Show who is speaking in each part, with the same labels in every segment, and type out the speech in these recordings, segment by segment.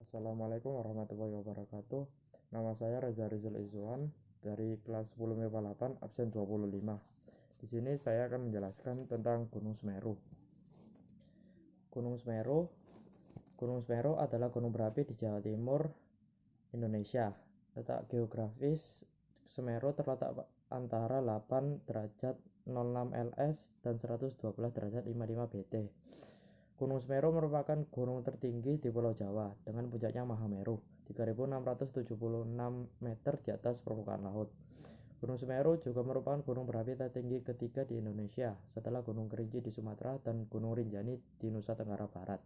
Speaker 1: Assalamualaikum warahmatullahi wabarakatuh. Nama saya Reza Rizal Izwan dari kelas 10 MIPA 8 absen 25. Di sini saya akan menjelaskan tentang Gunung Semeru. Gunung Semeru adalah gunung berapi di Jawa Timur, Indonesia. Letak geografis Semeru terletak antara 8 derajat 06 LS dan 112 derajat 55 BT. Gunung Semeru merupakan gunung tertinggi di Pulau Jawa dengan puncaknya Mahameru, 3.676 meter di atas permukaan laut. Gunung Semeru juga merupakan gunung berapi tertinggi ketiga di Indonesia setelah Gunung Kerinci di Sumatera dan Gunung Rinjani di Nusa Tenggara Barat.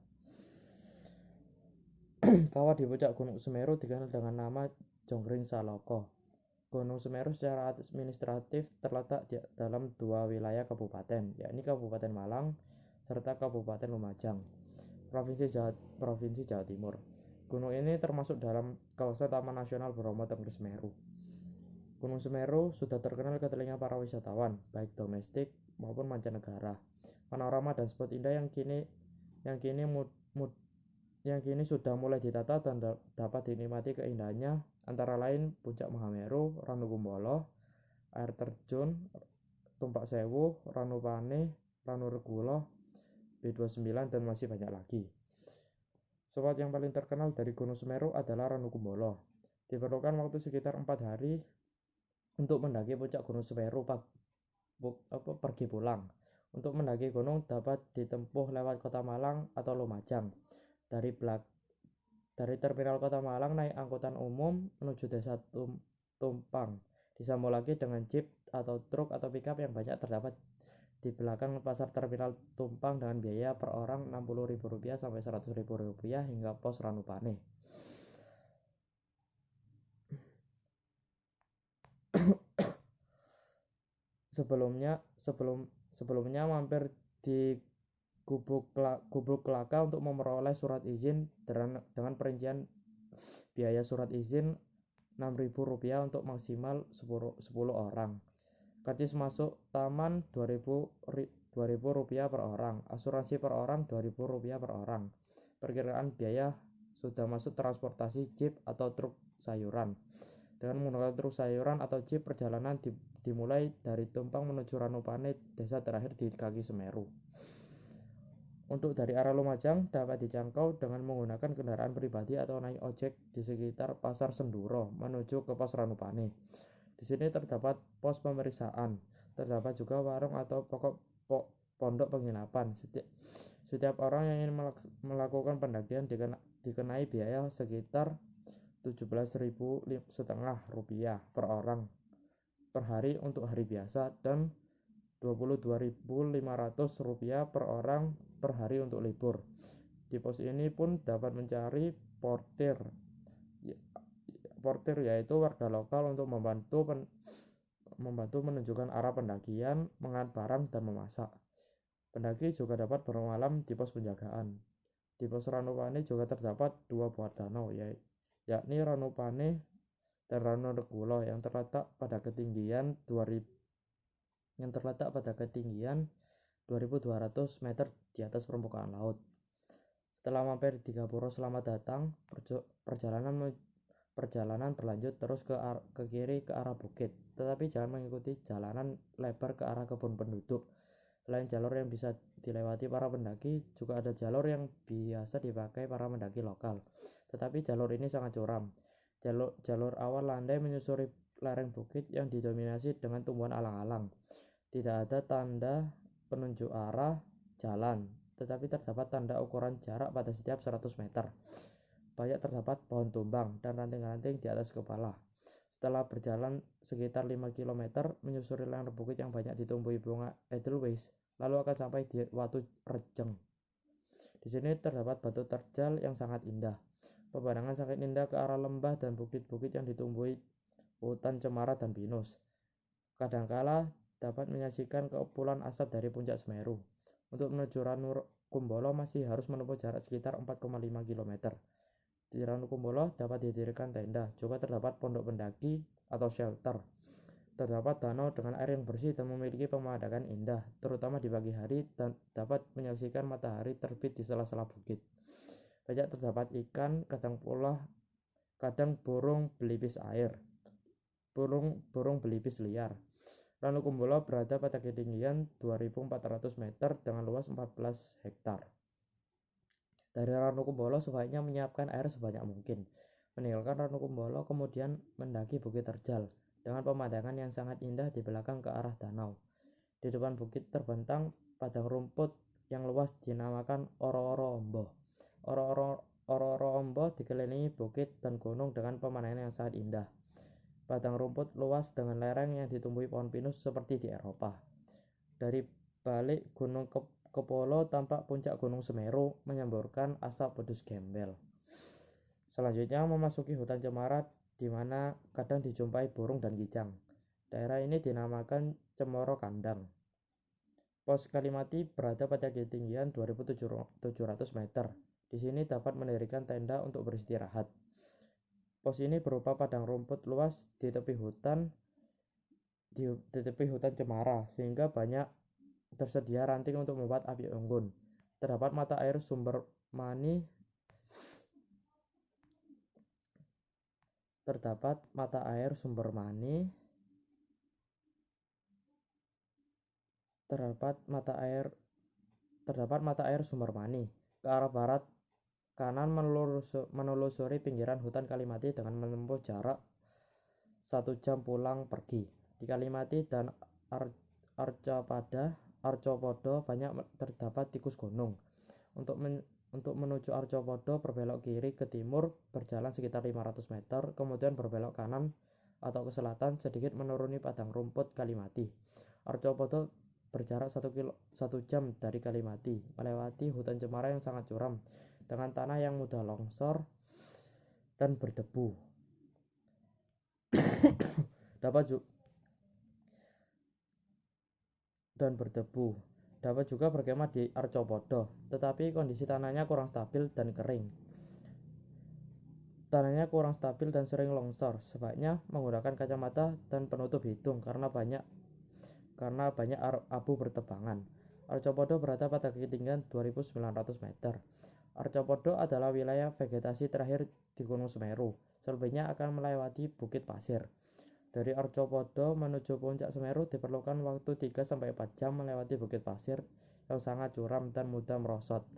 Speaker 1: Kawah di puncak Gunung Semeru dikenal dengan nama Jonggring Saloko. Gunung Semeru secara administratif terletak di dalam dua wilayah kabupaten, yakni Kabupaten Malang serta Kabupaten Lumajang, Provinsi Jawa Timur. Gunung ini termasuk dalam kawasan Taman Nasional Bromo Tengger Semeru. Gunung Semeru sudah terkenal ke telinga para wisatawan, baik domestik maupun mancanegara. Panorama dan spot indah yang kini sudah mulai ditata dan dapat dinikmati keindahannya antara lain Puncak Mahameru, Ranukumbolo, air terjun Tumpak Sewu, Ranupane, Ranuregulo, B29 dan masih banyak lagi. Spot yang paling terkenal dari Gunung Semeru adalah Ranukumbolo. Diperlukan waktu sekitar 4 hari untuk mendaki puncak Gunung Semeru pergi pulang. Untuk mendaki gunung dapat ditempuh lewat Kota Malang atau Lumajang. Dari terminal Kota Malang naik angkutan umum menuju Desa Tumpang. Disambung lagi dengan jeep atau truk atau pickup yang banyak terdapat di belakang pasar terminal Tumpang dengan biaya per orang Rp60.000 sampai Rp100.000 hingga pos Ranupane. Sebelumnya mampir di Gubuk Kelaka untuk memperoleh surat izin dengan perincian biaya surat izin Rp6.000 untuk maksimal 10 orang. Karcis masuk taman Rp2.000 per orang. Asuransi per orang Rp2.000 per orang. Perkiraan biaya sudah masuk transportasi jeep atau truk sayuran. Dengan menggunakan truk sayuran atau jeep, perjalanan dimulai dari Tumpang menuju Ranupane, desa terakhir di kaki Semeru. Untuk dari arah Lumajang dapat dijangkau dengan menggunakan kendaraan pribadi atau naik ojek di sekitar Pasar Senduro menuju ke pos Ranupane. Di sini terdapat pos pemeriksaan, terdapat juga warung atau pondok penginapan. Setiap orang yang ingin melakukan pendakian dikenai biaya sekitar Rp17.500 per orang per hari untuk hari biasa dan Rp22.500 per orang per hari untuk libur. Di pos ini pun dapat mencari portir yaitu warga lokal untuk membantu menunjukkan arah pendakian, mengangkat barang dan memasak. Pendaki juga dapat bermalam di pos penjagaan. Di pos Ranupane juga terdapat dua buah danau, yakni Ranupane dan Ranuregulo yang terletak pada ketinggian 2.200 meter di atas permukaan laut. Setelah mampir di Gapuro selamat datang, perjalanan berlanjut terus ke kiri ke arah bukit, tetapi jangan mengikuti jalanan lebar ke arah kebun penduduk. Selain jalur yang bisa dilewati para pendaki, juga ada jalur yang biasa dipakai para pendaki lokal, tetapi jalur ini sangat curam. Jalur awal landai menyusuri lereng bukit yang didominasi dengan tumbuhan alang-alang. Tidak ada tanda penunjuk arah jalan, tetapi terdapat tanda ukuran jarak pada setiap 100 meter. Banyak terdapat pohon tumbang dan ranting-ranting di atas kepala. Setelah berjalan sekitar 5 km menyusuri lereng bukit yang banyak ditumbuhi bunga Edelweiss, lalu akan sampai di Watu Rejeng. Di sini terdapat batu terjal yang sangat indah. Pemandangan sangat indah ke arah lembah dan bukit-bukit yang ditumbuhi hutan cemara dan pinus. Kadangkala dapat menyaksikan kepulan asap dari puncak Semeru. Untuk menuju Ranukumbolo masih harus menempuh jarak sekitar 4,5 km. Di Ranukumbolo dapat didirikan tenda, juga terdapat pondok pendaki atau shelter. Terdapat danau dengan air yang bersih dan memiliki pemandangan indah, terutama di pagi hari, dan dapat menyaksikan matahari terbit di sela-sela bukit. Banyak terdapat ikan, kadang burung belibis air, burung belibis liar. Ranu Kumbolo berada pada ketinggian 2.400 meter dengan luas 14 hektar. Dari Ranu Kumbolo sebaiknya menyiapkan air sebanyak mungkin. Meninggalkan Ranu Kumbolo kemudian mendaki Bukit Terjal dengan pemandangan yang sangat indah di belakang ke arah danau. Di depan bukit terbentang padang rumput yang luas dinamakan Oro-Oro Ombo. Oro-Oro Ombo dikelilingi bukit dan gunung dengan pemandangan yang sangat indah. Padang rumput luas dengan lereng yang ditumbuhi pohon pinus seperti di Eropa. Dari balik Gunung Kepolo tampak puncak Gunung Semeru menyemburkan asap pedus gembel. Selanjutnya memasuki hutan cemara di mana kadang dijumpai burung dan kijang. Daerah ini dinamakan Cemoro Kandang. Pos Kalimati berada pada ketinggian 2.700 meter. Di sini dapat mendirikan tenda untuk beristirahat. Pos ini berupa padang rumput luas di tepi hutan cemara, sehingga banyak tersedia ranting untuk membuat api unggun. Terdapat mata air sumber mani ke arah barat kanan menelusuri pinggiran hutan Kalimati dengan menempuh jarak 1 jam pulang pergi. Di Kalimati dan Arcopodo banyak terdapat tikus gunung. Untuk menuju Arcopodo berbelok kiri ke timur berjalan sekitar 500 meter, kemudian berbelok kanan atau ke selatan sedikit menuruni padang rumput Kalimati. Arcopodo berjarak 1 jam dari Kalimati, melewati hutan cemara yang sangat curam dengan tanah yang mudah longsor dan berdebu. Dapat juga berkemah di Arcopodo, tetapi kondisi tanahnya kurang stabil dan sering longsor. Sebaiknya menggunakan kacamata dan penutup hidung karena banyak abu bertebangan. Arcopodo berada pada ketinggian 2.900 meter. Arcopodo adalah wilayah vegetasi terakhir di Gunung Semeru. Selebihnya akan melewati bukit pasir. Dari Arcopodo menuju puncak Semeru diperlukan waktu 3-4 jam melewati bukit pasir yang sangat curam dan mudah merosot.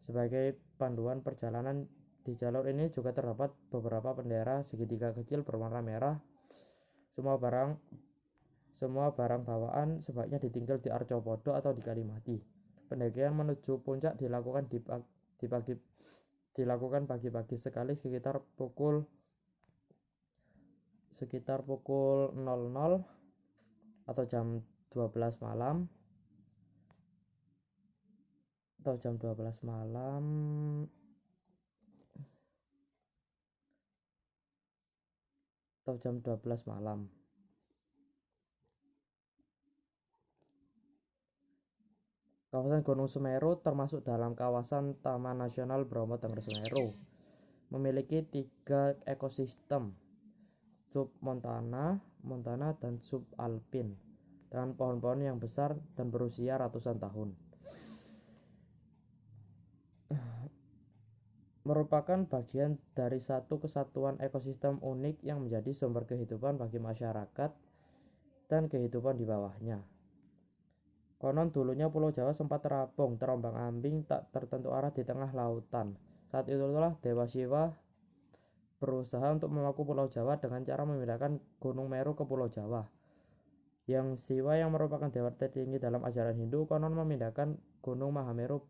Speaker 1: Sebagai panduan perjalanan di jalur ini juga terdapat beberapa bendera segitiga kecil berwarna merah. Semua barang bawaan sebaiknya ditinggal di Arcopodo atau di Kalimati. Pendakian menuju puncak dilakukan pagi-pagi sekali sekitar pukul 00 atau jam 12 malam Kawasan Gunung Semeru termasuk dalam kawasan Taman Nasional Bromo Tengger Semeru. Memiliki 3 ekosistem, submontana, montana, dan subalpin, dengan pohon-pohon yang besar dan berusia ratusan tahun. Merupakan bagian dari satu kesatuan ekosistem unik yang menjadi sumber kehidupan bagi masyarakat dan kehidupan di bawahnya. Konon dulunya Pulau Jawa sempat terapung, terombang-ambing, tak tertentu arah di tengah lautan. Saat itulah Dewa Siwa berusaha untuk memaku Pulau Jawa dengan cara memindahkan Gunung Meru ke Pulau Jawa. Yang Siwa yang merupakan dewa tertinggi dalam ajaran Hindu konon memindahkan Gunung Mahameru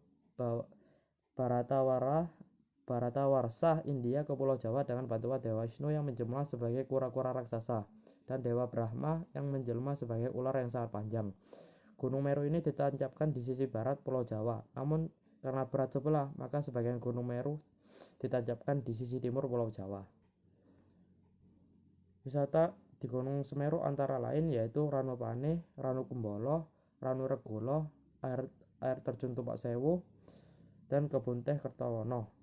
Speaker 1: Bharatawarsha India ke Pulau Jawa dengan bantuan Dewa Wisnu yang menjelma sebagai kura-kura raksasa dan Dewa Brahma yang menjelma sebagai ular yang sangat panjang. Gunung Meru ini ditancapkan di sisi barat Pulau Jawa, namun karena berat sebelah maka sebagian Gunung Meru ditancapkan di sisi timur Pulau Jawa. Wisata di Gunung Semeru antara lain yaitu Ranu Pane, Ranu Kumbolo, Ranu Regulo, air terjun Tumpak Sewu, dan kebun teh Kertowono.